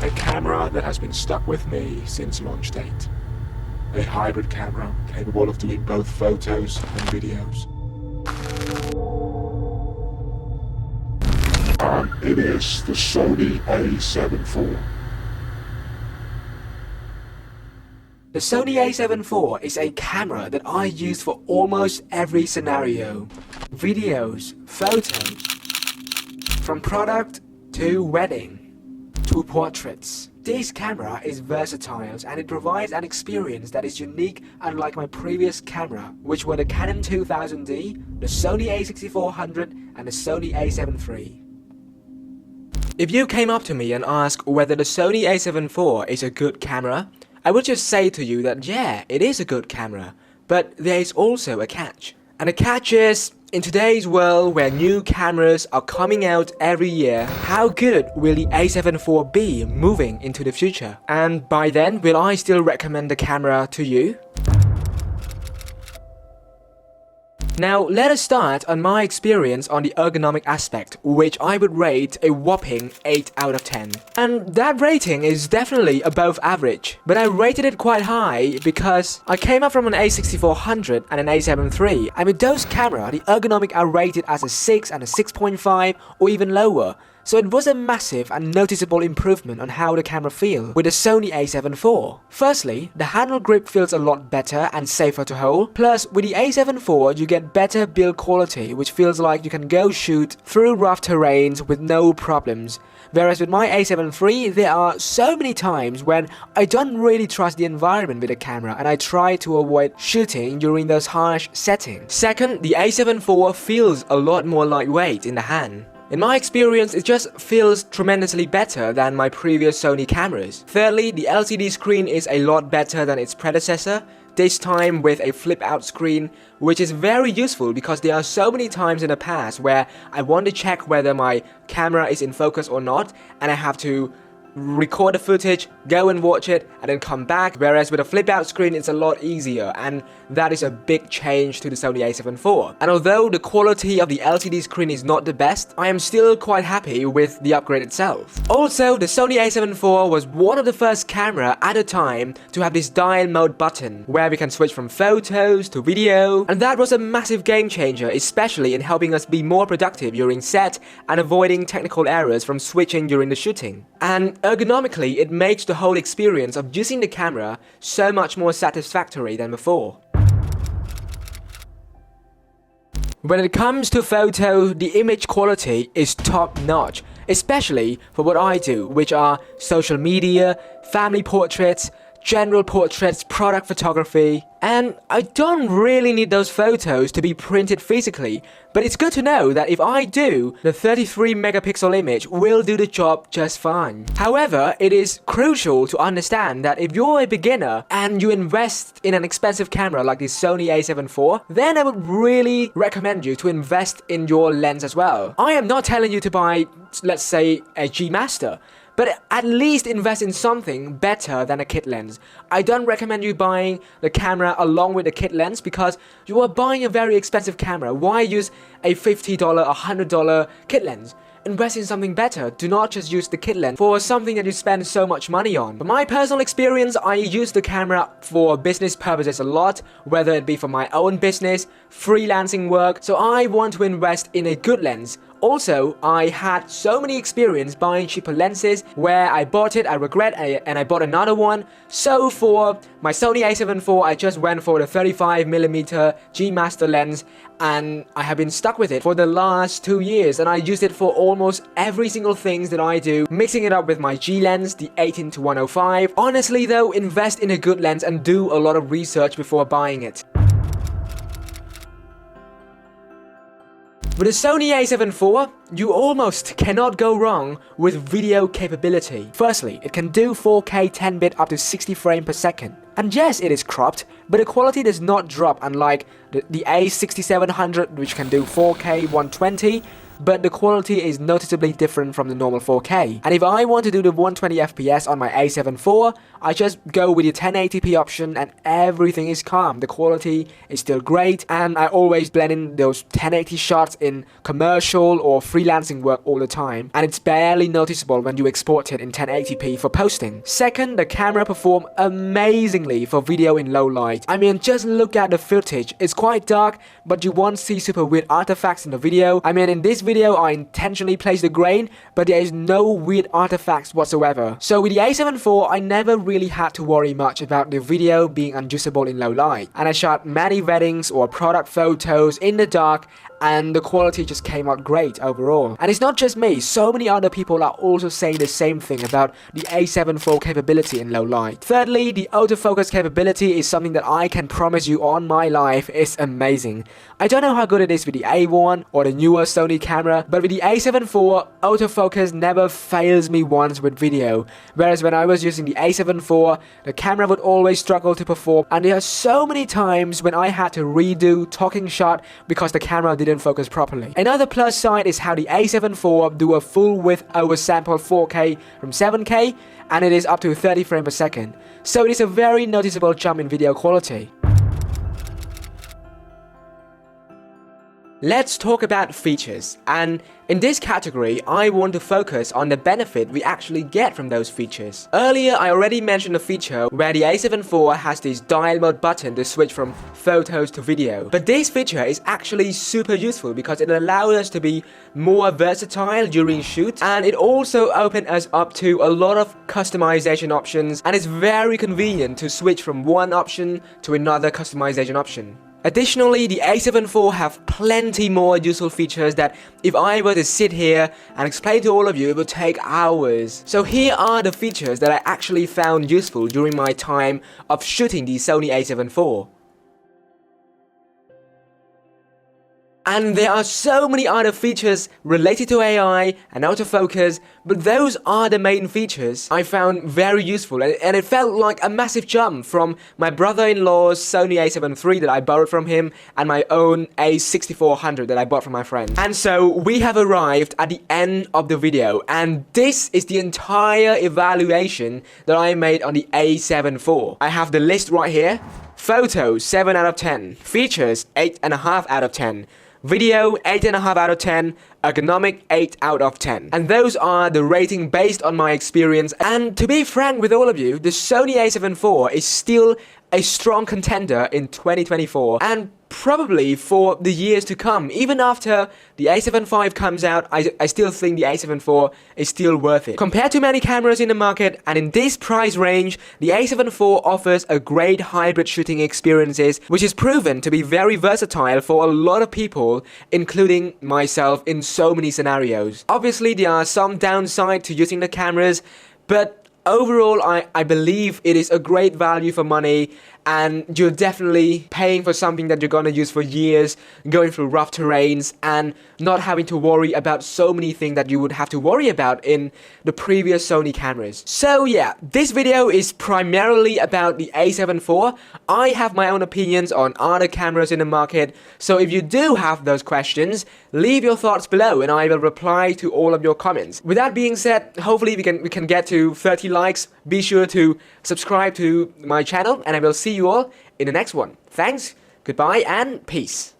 A camera that has been stuck with me since launch date. A hybrid camera capable of doing both photos and videos. And it is the Sony A7IV. The Sony A7IV is a camera that I use for almost every scenario. Videos, photos, from product to wedding to portraits. This camera is versatile and it provides an experience that is unique, unlike my previous camera, which were the Canon 2000D, the Sony A6400 and the Sony A7 III. If you came up to me and asked whether the Sony A7IV is a good camera, I would just say to you that yeah, it is a good camera, but there is also a catch. And the catch is, in today's world where new cameras are coming out every year, how good will the A7IV be moving into the future? And by then, will I still recommend the camera to you? Now, let us start on my experience on the ergonomic aspect, which I would rate a whopping 8 out of 10. And that rating is definitely above average, but I rated it quite high because I came up from an A6400 and an A7 III, and with those cameras, the ergonomic are rated as a 6 and a 6.5 or even lower. So it was a massive and noticeable improvement on how the camera feels with the Sony A7IV. Firstly, the handle grip feels a lot better and safer to hold. Plus, with the A7IV, you get better build quality, which feels like you can go shoot through rough terrains with no problems. Whereas with my A7 III, there are so many times when I don't really trust the environment with the camera and I try to avoid shooting during those harsh settings. Second, the A7IV feels a lot more lightweight in the hand. In my experience, it just feels tremendously better than my previous Sony cameras. Thirdly, the LCD screen is a lot better than its predecessor, this time with a flip-out screen, which is very useful because there are so many times in the past where I want to check whether my camera is in focus or not, and I have to record the footage, go and watch it, and then come back, whereas with a flip-out screen it's a lot easier, and that is a big change to the Sony A7IV. And although the quality of the LCD screen is not the best, I am still quite happy with the upgrade itself. Also, the Sony A7IV was one of the first camera at a time to have this dial mode button, where we can switch from photos to video, and that was a massive game changer, especially in helping us be more productive during set and avoiding technical errors from switching during the shooting. And ergonomically, it makes the whole experience of using the camera so much more satisfactory than before. When it comes to photo, the image quality is top notch, especially for what I do, which are social media, family portraits, general portraits, product photography, and I don't really need those photos to be printed physically, but it's good to know that if I do, the 33 megapixel image will do the job just fine. However, it is crucial to understand that if you're a beginner and you invest in an expensive camera like the Sony A7IV, then I would really recommend you to invest in your lens as well. I am not telling you to buy, let's say, a G Master, but at least invest in something better than a kit lens. I don't recommend you buying the camera along with the kit lens because you are buying a very expensive camera. Why use a $50, $100 kit lens? Invest in something better. Do not just use the kit lens for something that you spend so much money on. From my personal experience, I use the camera for business purposes a lot, whether it be for my own business, freelancing work, so I want to invest in a good lens. Also, I had so many experience buying cheaper lenses where I bought it, I regret, and I bought another one. So for my Sony A7IV, I just went for the 35mm G Master lens, and I have been stuck with it for the last 2 years, and I used it for almost every single thing that I do, mixing it up with my G lens, the 18-105. Honestly though, invest in a good lens and do a lot of research before buying it. With the Sony A7IV, you almost cannot go wrong with video capability. Firstly, it can do 4K 10-bit up to 60 frames per second. And yes, it is cropped, but the quality does not drop unlike the A6700, which can do 4K 120. but the quality is noticeably different from the normal 4K. And if I want to do the 120 FPS on my A7 IV, I just go with the 1080p option and everything is calm. The quality is still great, and I always blend in those 1080 shots in commercial or freelancing work all the time, and it's barely noticeable when you export it in 1080p for posting. Second, the camera performed amazingly for video in low light. I mean, just look at the footage. It's quite dark, but you won't see super weird artifacts in the video. I mean, in this video, I intentionally placed the grain, but there is no weird artifacts whatsoever. So with the A7 IV, I never really had to worry much about the video being unusable in low light. And I shot many weddings or product photos in the dark, and the quality just came out great overall. And it's not just me, so many other people are also saying the same thing about the A7 IV capability in low light. Thirdly, the autofocus capability is something that I can promise you on my life is amazing. I don't know how good it is with the A1 or the newer Sony camera, but with the A7 IV, autofocus never fails me once with video. Whereas when I was using the A7 IV, the camera would always struggle to perform, and there are so many times when I had to redo talking shot because the camera didn't focus properly. Another plus side is how the A7 IV do a full width oversample 4K from 7K, and it is up to 30 frames per second. So it is a very noticeable jump in video quality. Let's talk about features, and in this category, I want to focus on the benefit we actually get from those features. Earlier, I already mentioned a feature where the A7 IV has this dial mode button to switch from photos to video. But this feature is actually super useful because it allows us to be more versatile during shoots, and it also opens us up to a lot of customization options, and it's very convenient to switch from one option to another customization option. Additionally, the A7 IV have plenty more useful features that if I were to sit here and explain to all of you, it would take hours. So here are the features that I actually found useful during my time of shooting the Sony A7 IV. And there are so many other features related to AI and autofocus, but those are the main features I found very useful, and it felt like a massive jump from my brother-in-law's Sony A7 III that I borrowed from him and my own A6400 that I bought from my friend. And so we have arrived at the end of the video, and this is the entire evaluation that I made on the A7 IV. I have the list right here. Photos, 7 out of 10. Features, 8.5 out of 10. Video, 8.5 out of 10, Ergonomic, 8 out of 10. And those are the rating based on my experience. And to be frank with all of you, the Sony A7 IV is still a strong contender in 2024 and probably for the years to come. Even after the A7 V comes out, I still think the A7 IV is still worth it. Compared to many cameras in the market and in this price range, the A7 IV offers a great hybrid shooting experiences, which is proven to be very versatile for a lot of people, including myself, in so many scenarios. Obviously, there are some downside to using the cameras, but overall, I believe it is a great value for money, and you're definitely paying for something that you're gonna use for years, going through rough terrains, and not having to worry about so many things that you would have to worry about in the previous Sony cameras. So yeah, this video is primarily about the A7 IV. I have my own opinions on other cameras in the market, so if you do have those questions, leave your thoughts below and I will reply to all of your comments. With that being said, hopefully we can get to 30 likes. Be sure to subscribe to my channel, and I will see you all in the next one. Thanks, goodbye, and peace.